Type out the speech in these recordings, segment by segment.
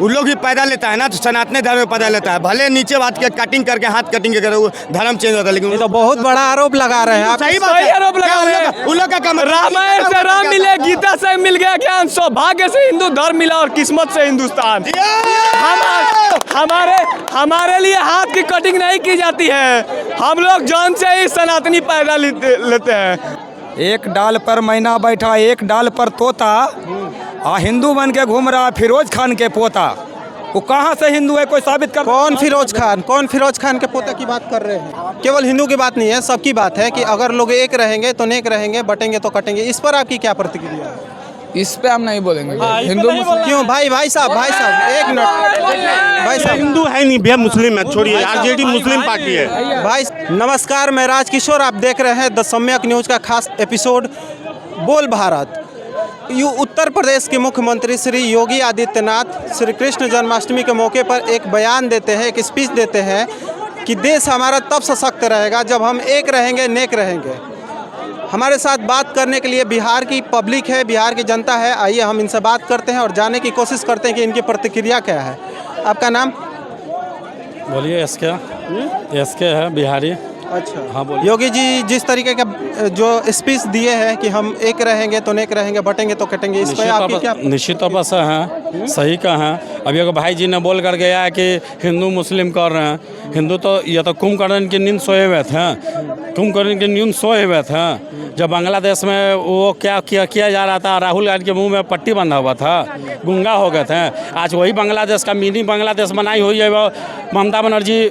उन लोग भी पैदा लेता है ना, तो सनातन धर्म में पैदा लेता है, भले नीचे बात के कटिंग करके हाथ कटिंग करके वो धर्म चेंज होता है, लेकिन ये तो बहुत बड़ा आरोप लगा रहे हैं आप। सही बात है, आरोप लगा रहे हैं। उन लोग का काम रामायण से राम मिले, गीता से मिल गया ज्ञान, सौभाग्य से हिंदू धर्म मिला और किस्मत से हिंदुस्तान। हमारे लिए हाथ की कटिंग नहीं की जाती है, हम लोग जान से ही सनातनी पैदा लेते हैं। एक डाल पर मैना बैठा, एक डाल पर तोता, हिंदू बन के घूम रहा फिरोज खान के पोता। वो कहाँ से हिंदू है, कोई साबित कर। कौन फिरोज खान के पोते की बात कर रहे हैं? केवल हिंदू की बात नहीं है, सबकी बात है कि अगर लोग एक रहेंगे तो नेक रहेंगे, बटेंगे तो कटेंगे। इस पर आपकी क्या प्रतिक्रिया है? इस पे हम नहीं बोलेंगे। हिंदू मुस्लिम क्यों भाई साहब एक मिनट भाई साहब, हिंदू है नहीं भैया, मुस्लिम है, छोड़िए, आरजेडी मुस्लिम पार्टी है भाई। नमस्कार, मैं राजकिशोर, आप देख रहे हैं द सम्यक न्यूज का खास एपिसोड बोल भारत। उत्तर प्रदेश के मुख्यमंत्री श्री योगी आदित्यनाथ श्री कृष्ण जन्माष्टमी के मौके पर एक बयान देते हैं, एक स्पीच देते हैं कि देश हमारा तब सशक्त रहेगा जब हम एक रहेंगे, नेक रहेंगे। हमारे साथ बात करने के लिए बिहार की पब्लिक है, बिहार की जनता है। आइए हम इनसे बात करते हैं और जानने की कोशिश करते हैं कि इनकी प्रतिक्रिया क्या है। आपका नाम? बोलिए। एसके है, बिहारी। अच्छा, हाँ बोलिए। योगी जी जिस तरीके का जो स्पीच दिए हैं कि हम एक रहेंगे तो नेक रहेंगे, बटेंगे तो कटेंगे, इस पर आपकी क्या? निश्चित तौर से हैं, सही का है। अभी एक भाई जी ने बोल कर गया है कि हिंदू मुस्लिम कर रहे हैं। हिंदू तो ये तो कुंभकर्ण की नींद सोए हुए थे, कुंभकर्ण की नींद सोए हुए थे। जब बांग्लादेश में वो क्या किया जा रहा था, राहुल गांधी के मुंह में पट्टी बंधा हुआ था, गूंगा हो गए थे। आज वही बांग्लादेश का मिनी बांग्लादेश बनाई हुई है वो ममता बनर्जी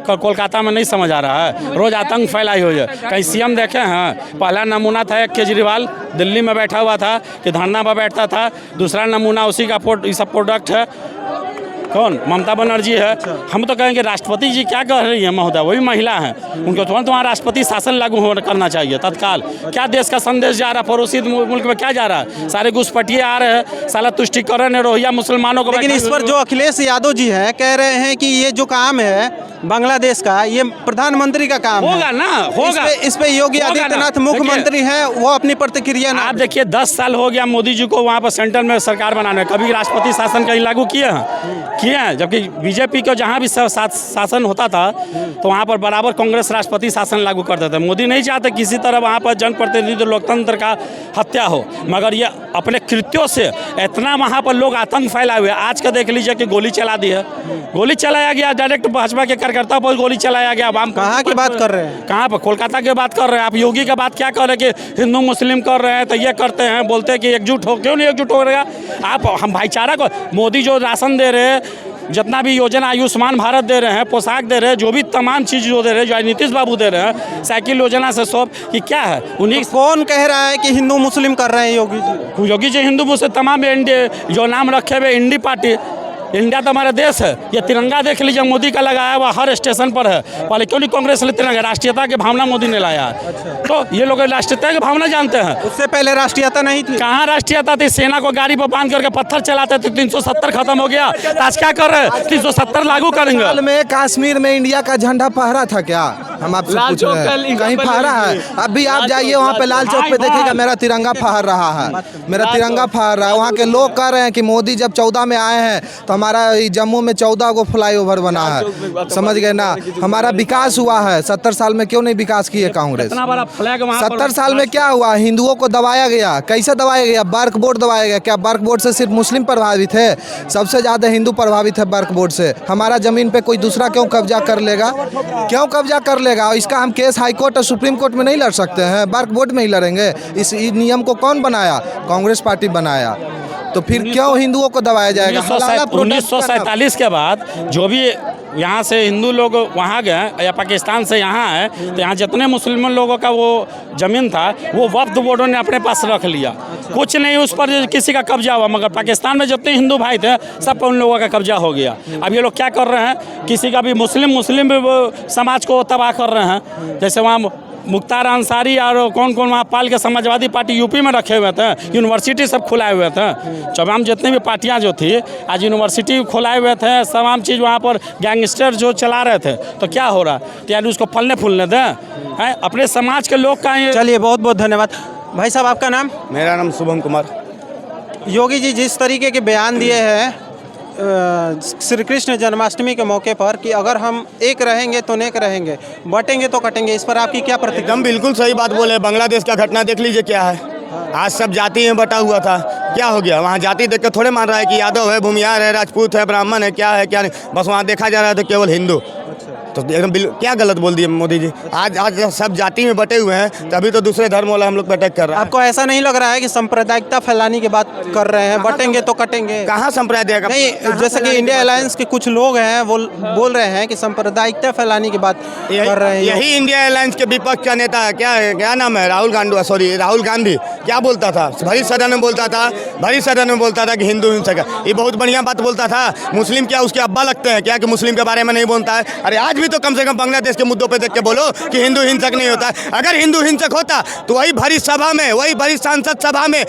कोलकाता में नहीं समझ आ रहा है, रोज आतंक फैलाई हुई है। कहीं सीएम देखे हैं? पहला नमूना था एक केजरीवाल, दिल्ली में बैठा हुआ था कि धरना पर बैठता था। दूसरा नमूना उसी का ये सब प्रोडक्ट है, कौन? ममता बनर्जी है। हम तो कहेंगे राष्ट्रपति जी क्या कह रही है महोदय, वही महिला है, उनको तुरंत वहाँ राष्ट्रपति शासन लागू करना चाहिए तत्काल। क्या देश का संदेश जा रहा है? पड़ोसी मुल्क में क्या जा रहा है? सारे घुसपैठिए आ रहे हैं, साला तुष्टिकरण है, रोहिंगा मुसलमानों को। लेकिन इस पर जो अखिलेश यादव जी हैं कह रहे हैं कि ये जो काम है बांग्लादेश का, ये प्रधानमंत्री का काम होगा ना, होगा। इस पे योगी आदित्यनाथ मुख्यमंत्री हैं, वो अपनी प्रतिक्रिया आप देखिए 10 साल हो गया मोदी जी को वहाँ पर सेंटर में सरकार बनाने, कभी राष्ट्रपति शासन कहीं लागू किए हैं? जबकि बीजेपी को जहाँ भी शासन होता था तो वहाँ पर बराबर कांग्रेस राष्ट्रपति शासन लागू करते थे। मोदी नहीं चाहते किसी तरह वहाँ पर जनप्रतिनिधि लोकतंत्र का हत्या हो, मगर ये अपने कृत्यों से इतना वहाँ पर लोग आतंक फैलाए हुए। आज का देख लीजिए कि गोली चला दी है, गोली चलाया गया, डायरेक्ट भाजपा के कार्यकर्ताओं पर गोली चलाया गया। कहाँ की बात कर रहे हैं? कहाँ पर? कोलकाता की बात कर रहे हैं आप। योगी का बात क्या कर रहे हैं कि हिंदू मुस्लिम कर रहे हैं, तो ये करते हैं, बोलते हैं कि एकजुट हो। क्यों नहीं एकजुट हो रहेगा? आप हम भाईचारा को, मोदी जो राशन दे रहे हैं, जितना भी योजना, आयुष्मान भारत दे रहे हैं, पोशाक दे रहे हैं, जो भी तमाम चीज़ जो दे रहे हैं, जो नीतीश बाबू दे रहे हैं, साइकिल योजना से सब, कि क्या है उन्हीं। तो कौन कह रहा है कि हिंदू मुस्लिम कर रहे हैं योगी जी? योगी जी हिंदू मुस्लिम तमाम जो नाम रखे हुए इंडी पार्टी, इंडिया तो हमारा देश है। ये तिरंगा देख लीजिए, मोदी का लगाया हुआ हर स्टेशन पर है। पहले क्यों नहीं कांग्रेस ने तिरंगा? राष्ट्रीयता की भावना मोदी ने लाया है। अच्छा। तो ये लोग राष्ट्रीयता की भावना जानते हैं। उससे पहले राष्ट्रीयता नहीं थी। कहाँ राष्ट्रीयता थी? सेना को गाड़ी पर बांध करके पत्थर चलाते थे। 370 खत्म हो गया, आज क्या कर रहे हैं? 370 लागू करेंगे। साल में कश्मीर में इंडिया का झंडा फहरा था क्या? हम आपसे पूछ रहे हैं, कहीं फहरा है? अभी आप जाइए वहाँ पे लाल चौक पे देखिएगा, मेरा तिरंगा फहर रहा है, मेरा तिरंगा फहर रहा है। वहाँ के लोग कह रहे हैं कि मोदी जब 14 में आए हैं तो हमारा जम्मू में 14 को फ्लाईओवर बना है, समझ गए ना? हमारा विकास हुआ है। 70 साल में क्यों नहीं विकास किए कांग्रेस? 70 साल में क्या हुआ? हिंदुओं को दबाया गया। कैसे दबाया गया? बर्क बोर्ड दबाया गया। क्या बर्क बोर्ड से सिर्फ मुस्लिम प्रभावित है? सबसे ज़्यादा हिंदू प्रभावित है बर्क बोर्ड से। हमारा ज़मीन पे कोई दूसरा क्यों कब्जा कर लेगा? क्यों कब्जा कर लेगा? इसका हम केस हाई कोर्ट और सुप्रीम कोर्ट में नहीं लड़ सकते हैं? बर्क बोर्ड में ही लड़ेंगे। इस नियम को कौन बनाया? कांग्रेस पार्टी बनाया। तो फिर क्यों हिंदुओं को दबाया जाएगा? 1947 के बाद जो भी यहाँ से हिंदू लोग वहाँ गए या पाकिस्तान से यहाँ आए, तो यहाँ जितने मुसलमान लोगों का वो ज़मीन था वो वक्फ बोर्डों ने अपने पास रख लिया। कुछ नहीं उस पर किसी का कब्जा हुआ, मगर पाकिस्तान में जितने हिंदू भाई थे सब पर उन लोगों का कब्जा हो गया। अब ये लोग क्या कर रहे हैं? किसी का भी मुस्लिम समाज को तबाह कर रहे हैं। जैसे वहाँ मुख्तार अंसारी और कौन वहाँ पाल के समाजवादी पार्टी यूपी में रखे हुए थे, यूनिवर्सिटी सब खुलाए हुए थे। तमाम जितनी भी पार्टियाँ जो थी आज यूनिवर्सिटी खुलाए हुए थे, तमाम चीज़ वहाँ पर गैंगस्टर जो चला रहे थे। तो क्या हो रहा? तो यानी उसको फलने फूलने दें, हैं? अपने समाज के लोग का। चलिए, बहुत बहुत धन्यवाद। भाई साहब, आपका नाम? मेरा नाम शुभम कुमार। योगी जी जिस तरीके के बयान दिए हैं श्री कृष्ण जन्माष्टमी के मौके पर कि अगर हम एक रहेंगे तो नेक रहेंगे, बटेंगे तो कटेंगे, इस पर आपकी क्या प्रतिक्रिया? एकदम बिल्कुल सही बात बोले। बांग्लादेश का घटना देख लीजिए क्या है। आज सब जाति में बटा हुआ था, क्या हो गया? वहाँ जाति देख के थोड़े मान रहा है कि यादव है, भूमियार है, राजपूत है, ब्राह्मण है, क्या है क्या नहीं। बस वहाँ देखा जा रहा है तो केवल हिंदू। तो एकदम क्या गलत बोल दिए मोदी जी। आज सब जाति में बटे हुए हैं, तभी तो दूसरे धर्म वाला हम लोग पे अटैक कर रहा है। आपको ऐसा नहीं लग रहा है कि सांप्रदायिकता फैलाने की बात कर रहे हैं, बटेंगे तो कटेंगे? कहाँ सांप्रदायिक? नहीं, जैसे कि इंडिया अलायंस के कुछ लोग हैं वो बोल रहे हैं कि सांप्रदायिकता फैलाने की बात कर रहे हैं। यही इंडिया अलायंस के विपक्ष का नेता है, क्या नाम है, राहुल गांधी क्या बोलता था? भरी सदन में बोलता था कि हिंदू हिंसक है। ये बहुत बढ़िया बात बोलता था। मुस्लिम क्या उसके अब्बा लगते हैं क्या कि मुस्लिम के बारे में नहीं बोलता है? अरे आज भी तो कम से कम बांग्लादेश के मुद्दों पे देख के बोलो कि हिंदू हिंसक नहीं होता। अगर हिंदू हिंसक होता तो वही भरी सभा में, वही भरी सांसद सभा में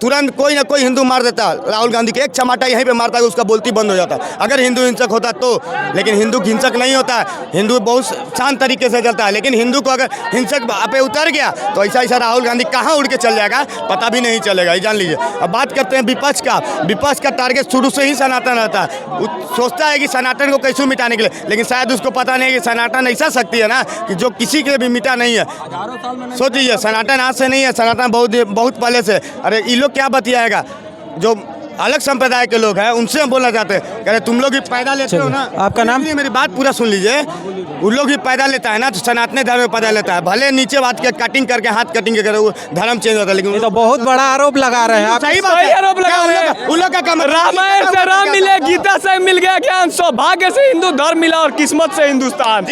तुरंत कोई ना कोई हिंदू मार देता। राहुल गांधी के एक चमाटा यहीं पे मारता है, उसका बोलती बंद हो जाता अगर हिंदू हिंसक होता तो। लेकिन हिंदू हिंसक नहीं होता है, हिंदू बहुत शांत तरीके से चलता है। लेकिन हिंदू को अगर हिंसक पे उतर गया तो ऐसा राहुल गांधी कहाँ उड़ के चल जाएगा पता भी नहीं चलेगा, ये जान लीजिए। अब बात करते हैं विपक्ष का। विपक्ष का टारगेट शुरू से ही सनातन रहता है। वो सोचता है कि सनातन को कैसे मिटाने के लिए, लेकिन शायद उसको पता नहीं है कि सनातन ऐसा शक्ति है ना कि जो किसी के भी मिटा नहीं है। सोच लीजिए, सनातन आज से नहीं है, सनातन बहुत पहले से। अरे ये लोग क्या बतियाएगा? जो अलग संप्रदाय के लोग हैं उनसे हम बोलना चाहते हैं, कह रहे तुम लोग भी पैदा लेते हो ना। आपका नाम? मेरी बात पूरा सुन लीजिए। उन लोग भी पैदा लेता है ना, तो सनातन धर्म में पैदा लेता है। भले नीचे बात के कटिंग करके हाथ कटिंग करके वो धर्म चेंज होता है, लेकिन ये तो बहुत बड़ा आरोप लगा रहे हैं आप। सही बात है, आरोप लगा रहे हैं। उन लोग का काम रामायण से राम मिले, गीता से मिल गया ज्ञान, सौभाग्य से हिंदू धर्म मिला और किस्मत से हिंदुस्तान।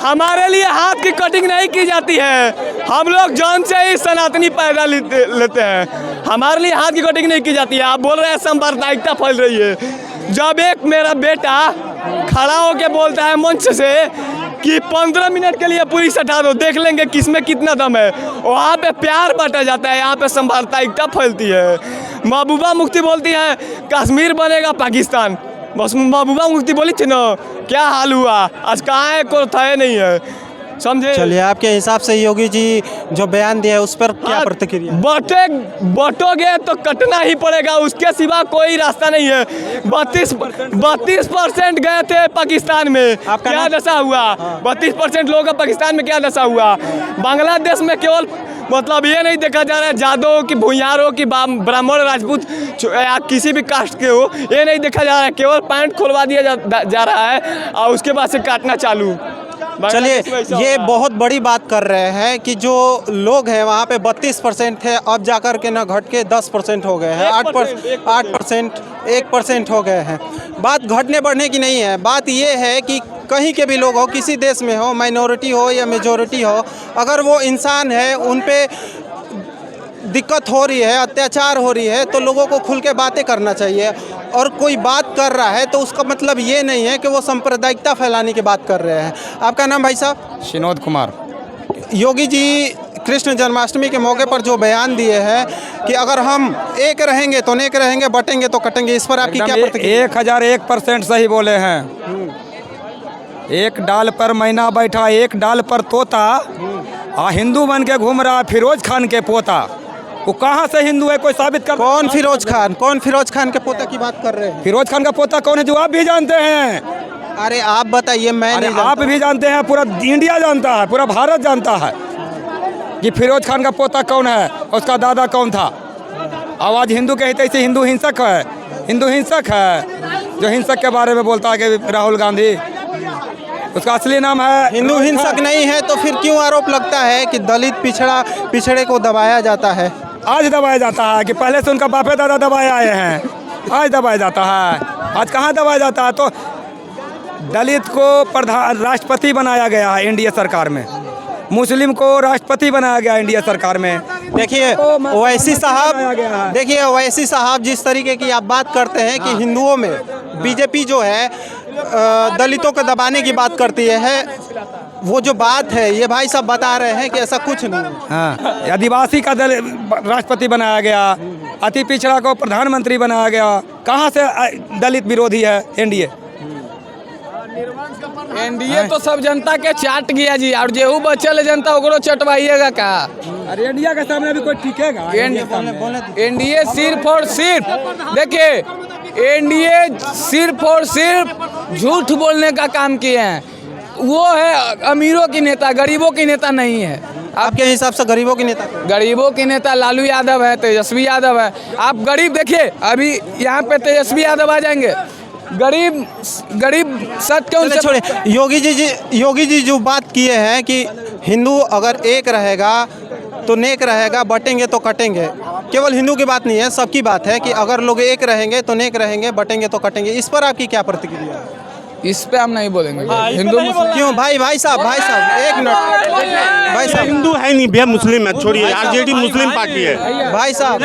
हमारे लिए हाथ की कटिंग नहीं की जाती है। हम लोग जान से ही सनातनी पैदा लेते हैं। हमारे लिए हाथ की कटिंग नहीं की जाती है। आप बोल रहे हैं सांप्रदायिकता फैल रही है। जब एक मेरा बेटा खड़ा होके बोलता है मंच से कि 15 मिनट के लिए पुलिस हटा दो, देख लेंगे किसमें कितना दम है, वहाँ पे प्यार बांटा जाता है, यहाँ पे सांप्रदायिकता फैलती है। महबूबा मुफ्ती बोलती है कश्मीर बनेगा पाकिस्तान। बस महबूबा मुफ्ती बोली थी ना, क्या हाल हुआ? आज कहाँ है, कोई था नहीं है, समझे? चलिए, आपके हिसाब से योगी जी जो बयान दिया है उस पर क्या प्रतिक्रिया? बटोगे तो कटना ही पड़ेगा, उसके सिवा कोई रास्ता नहीं है। 32% गए थे पाकिस्तान में, क्या दशा हुआ? 32% लोगों का पाकिस्तान में क्या दशा हुआ? बांग्लादेश में केवल मतलब ये नहीं देखा जा रहा है जादव हो कि भूमियार हो कि ब्राह्मण राजपूत या किसी भी कास्ट के हो, ये नहीं देखा जा रहा है। केवल पैंट खुलवा दिया जा रहा है और उसके बाद से काटना चालू। चलिए, ये बहुत बड़ी बात कर रहे हैं कि जो लोग हैं वहाँ पे 32% थे, अब जाकर के न घट के 10% हो गए हैं, 8%, 1% हो गए हैं। बात घटने बढ़ने की नहीं है, बात ये है कि कहीं के भी लोग हो, किसी देश में हो, माइनॉरिटी हो या मेजॉरिटी हो, अगर वो इंसान है, उन पे दिक्कत हो रही है, अत्याचार हो रही है, तो लोगों को खुल के बातें करना चाहिए। और कोई बात कर रहा है तो उसका मतलब ये नहीं है कि वो सांप्रदायिकता फैलाने की बात कर रहे हैं। आपका नाम भाई साहब? विनोद कुमार। योगी जी कृष्ण जन्माष्टमी के मौके पर जो बयान दिए हैं कि अगर हम एक रहेंगे तो नेक रहेंगे, बटेंगे तो कटेंगे, इस पर आपकी क्या प्रतिक्रिया? 1001% सही बोले हैं। एक डाल पर मैना बैठा, एक डाल पर तोता, हिंदू बन के घूम रहा फिरोज खान के पोता। वो कहाँ से हिंदू है, कोई साबित कर? कौन फिरोज खान? कौन फिरोज खान के पोता की बात कर रहे हैं? फिरोज खान का पोता कौन है जो आप भी जानते हैं? अरे आप बताइए, मैं नहीं जानता। आप भी जानते हैं, पूरा इंडिया जानता है, पूरा भारत जानता है कि फिरोज खान का पोता कौन है, उसका दादा कौन था। आवाज़ हिंदू कहते ऐसे हिंदू हिंसक है, हिंदू हिंसक है जो हिंसक के बारे में बोलता है कि राहुल गांधी, उसका असली नाम है हिंदू हिंसक नहीं है तो फिर क्यों आरोप लगता है कि दलित पिछड़े को दबाया जाता है? आज दबाया जाता है कि पहले से उनका बापे दादा दबाए आए हैं, आज दबाया जाता है। आज कहाँ दबाया जाता है? तो दलित को राष्ट्रपति बनाया गया है इंडिया सरकार में, मुस्लिम को राष्ट्रपति बनाया गया इंडिया सरकार में। देखिए ओवैसी साहब जिस तरीके की आप बात करते हैं कि हिंदुओं में बीजेपी जो है दलितों को दबाने की बात करती है, वो जो बात है ये भाई साहब बता रहे हैं कि ऐसा कुछ नहीं। हाँ, आदिवासी का राष्ट्रपति बनाया गया, अति पिछड़ा को प्रधानमंत्री बनाया गया। कहाँ से दलित विरोधी है एनडीए? एनडीए तो सब जनता के चाट गया जी, और जेहू बचल जनता ओकरो चटवाइएगा का। अरे इंडिया के सामने भी कोई टिकेगा? एनडीए सिर्फ और सिर्फ देखिए, एनडीए सिर्फ और सिर्फ झूठ बोलने का काम किए हैं। वो है अमीरों की नेता, गरीबों की नेता नहीं है। आपके हिसाब से गरीबों की नेता? गरीबों की नेता लालू यादव है, तेजस्वी यादव है। आप गरीब देखिए, अभी यहाँ पे तेजस्वी यादव आ जाएंगे। गरीब सच क्यों चलिए छोड़िए, योगी जी जो बात किए हैं कि हिंदू अगर एक रहेगा तो नेक रहेगा, बटेंगे तो कटेंगे। केवल हिंदू की बात नहीं है, सबकी बात है कि अगर लोग एक रहेंगे तो नेक रहेंगे, बटेंगे तो कटेंगे। इस पर आपकी क्या प्रतिक्रिया है? इस पे हम नहीं बोलेंगे। हिंदू मुस्लिम क्यों भाई साहब एक मिनट भाई साहब, हिंदू है नहीं भैया, मुस्लिम है। छोड़िए, आरजेडी मुस्लिम पार्टी है भाई साहब।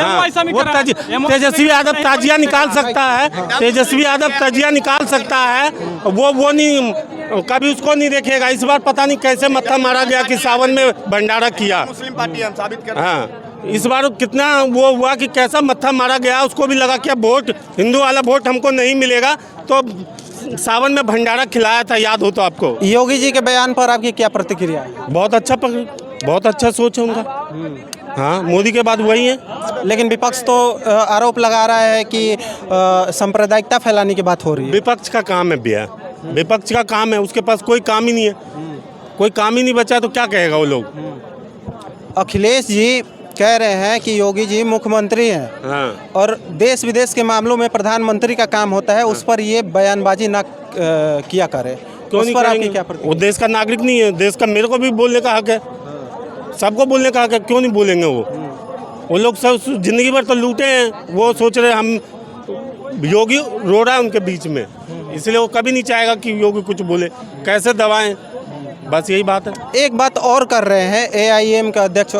वो तेजस्वी यादव ताजिया निकाल सकता है, तेजस्वी यादव ताजिया निकाल सकता है। वो नहीं, कभी उसको नहीं देखेगा। इस बार पता नहीं कैसे मत्था मारा गया कि सावन में भंडारा किया। मुस्लिम पार्टी हम साबित कर। हाँ, इस बार कितना वो हुआ कि कैसा मत्था मारा गया। उसको भी लगा कि अब वोट, हिंदू वाला वोट हमको नहीं मिलेगा, तो सावन में भंडारा खिलाया था, याद हो तो आपको। योगी जी के बयान पर आपकी क्या प्रतिक्रिया है? बहुत अच्छा सोच है उनका। हाँ, मोदी के बाद वही है। लेकिन विपक्ष तो आरोप लगा रहा है कि सांप्रदायिकता फैलाने की बात हो रही है। विपक्ष का काम है भैया, विपक्ष का काम है। उसके पास कोई काम ही नहीं है, कोई काम ही नहीं बचा तो क्या कहेगा वो लोग। अखिलेश जी कह रहे हैं कि योगी जी मुख्यमंत्री हैं। हाँ। और देश विदेश के मामलों में प्रधानमंत्री का काम होता है, उस पर ये बयानबाजी ना किया करे। क्यों उस नहीं पर करेंगे? आपकी क्या प्रतिक्रिया? वो देश का नागरिक नहीं है, देश का, मेरे को भी बोलने का हक है, सबको बोलने का हक है। क्यों नहीं बोलेंगे वो लोग सब जिंदगी भर तो लूटे हैं। वो सोच रहे हम, योगी रो रहा है उनके बीच में, इसलिए वो कभी नहीं चाहेगा कि योगी कुछ बोले, कैसे दबाएं। बस यही बात है। एक बात और कर रहे हैं AIM के अध्यक्ष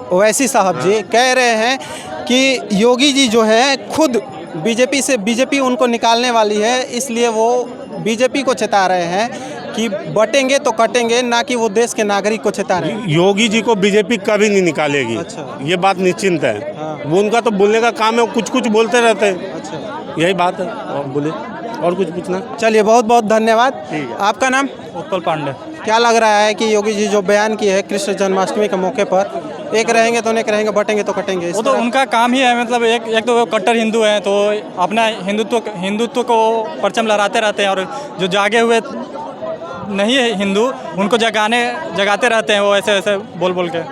ओवैसी साहब जी, कह रहे हैं कि योगी जी जो है खुद बीजेपी उनको निकालने वाली है, इसलिए वो बीजेपी को चेता रहे हैं कि बटेंगे तो कटेंगे, ना कि वो देश के नागरिक को चेता रहे हैं। योगी जी को बीजेपी कभी नहीं निकालेगी। अच्छा। ये बात निश्चिंत है। वो उनका तो बोलने का काम है, वो कुछ बोलते रहते हैं। अच्छा, यही बात है। और बोले और कुछ पूछना? चलिए, बहुत बहुत धन्यवाद। आपका नाम? उत्पल पांडे। क्या लग रहा है कि योगी जी जो बयान किए हैं कृष्ण जन्माष्टमी के मौके पर, एक रहेंगे तो नेक रहेंगे, बटेंगे तो कटेंगे, वो तो उनका काम ही है। मतलब एक तो वो कट्टर हिंदू हैं, तो अपना हिंदुत्व को परचम लहराते रहते हैं, और जो जागे हुए नहीं है हिंदू, उनको जगाते रहते हैं वो ऐसे बोल के।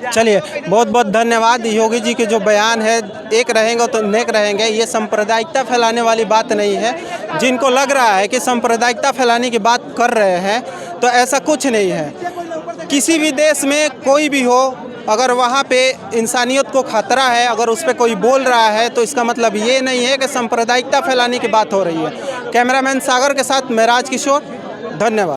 चलिए, बहुत बहुत धन्यवाद। योगी जी के जो बयान है, एक रहेंगे तो नेक रहेंगे, ये सांप्रदायिकता फैलाने वाली बात नहीं है। जिनको लग रहा है कि सांप्रदायिकता फैलाने की बात कर रहे हैं, तो ऐसा कुछ नहीं है। किसी भी देश में कोई भी हो, अगर वहाँ पे इंसानियत को खतरा है, अगर उस पर कोई बोल रहा है, तो इसका मतलब ये नहीं है कि सांप्रदायिकता फैलाने की बात हो रही है। कैमरामैन सागर के साथ मैं राज किशोर, धन्यवाद।